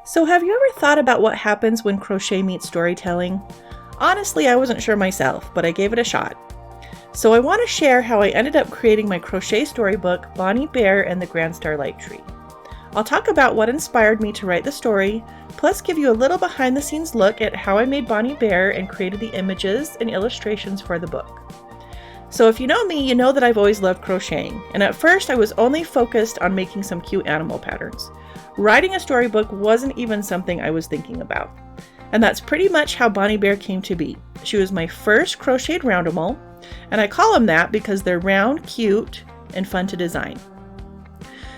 So have you ever thought about what happens when crochet meets storytelling? Honestly, I wasn't sure myself, but I gave it a shot. So I want to share how I ended up creating my crochet storybook, Bonnie Bear and the Grand Starlight Tree. I'll talk about what inspired me to write the story, plus give you a little behind the scenes look at how I made Bonnie Bear and created the images and illustrations for the book. So if you know me, you know that I've always loved crocheting, and at first I was only focused on making some cute animal patterns. Writing a storybook wasn't even something I was thinking about. And that's pretty much how Bonnie Bear came to be. She was my first crocheted roundable, and I call them that because they're round, cute, and fun to design.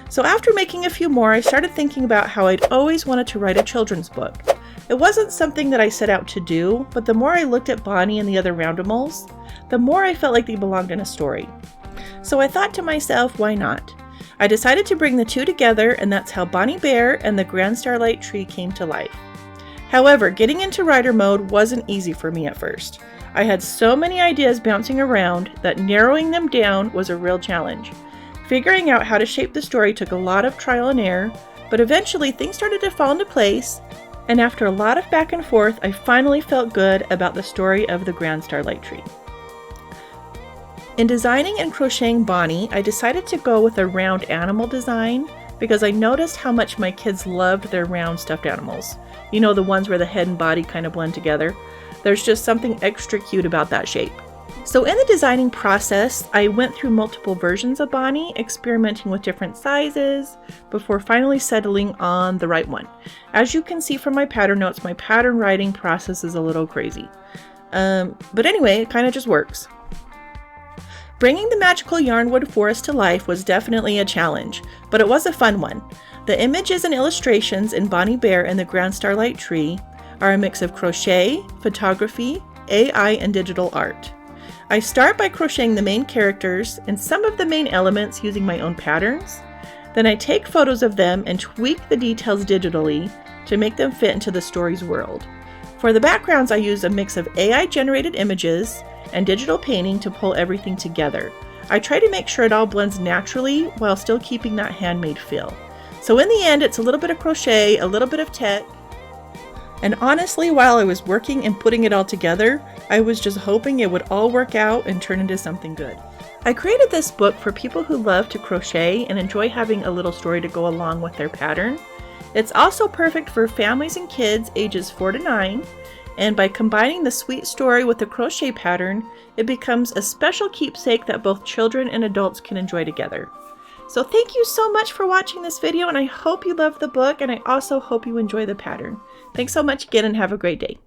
So after making a few more, I started thinking about how I'd always wanted to write a children's book. It wasn't something that I set out to do, but the more I looked at Bonnie and the other roundables, the more I felt like they belonged in a story. So I thought to myself, why not? I decided to bring the two together, and that's how Bonnie Bear and the Grand Starlight Tree came to life. However, getting into writer mode wasn't easy for me at first. I had so many ideas bouncing around that narrowing them down was a real challenge. Figuring out how to shape the story took a lot of trial and error, but eventually things started to fall into place, and after a lot of back and forth, I finally felt good about the story of the Grand Starlight Tree. In designing and crocheting Bonnie, I decided to go with a round animal design because I noticed how much my kids loved their round stuffed animals. You know, the ones where the head and body kind of blend together. There's just something extra cute about that shape. So in the designing process, I went through multiple versions of Bonnie, experimenting with different sizes before finally settling on the right one. As you can see from my pattern notes, my pattern writing process is a little crazy. But anyway, it kind of just works. Bringing the Magical Yarnwood Forest to life was definitely a challenge, but it was a fun one. The images and illustrations in Bonnie Bear and the Grand Starlight Tree are a mix of crochet, photography, AI, and digital art. I start by crocheting the main characters and some of the main elements using my own patterns. Then I take photos of them and tweak the details digitally to make them fit into the story's world. For the backgrounds, I use a mix of AI-generated images and digital painting to pull everything together. I try to make sure it all blends naturally while still keeping that handmade feel. So in the end, it's a little bit of crochet, a little bit of tech, and honestly, while I was working and putting it all together, I was just hoping it would all work out and turn into something good. I created this book for people who love to crochet and enjoy having a little story to go along with their pattern. It's also perfect for families and kids ages 4 to 9, and by combining the sweet story with the crochet pattern, it becomes a special keepsake that both children and adults can enjoy together. So thank you so much for watching this video, and I hope you love the book, and I also hope you enjoy the pattern. Thanks so much again, and have a great day.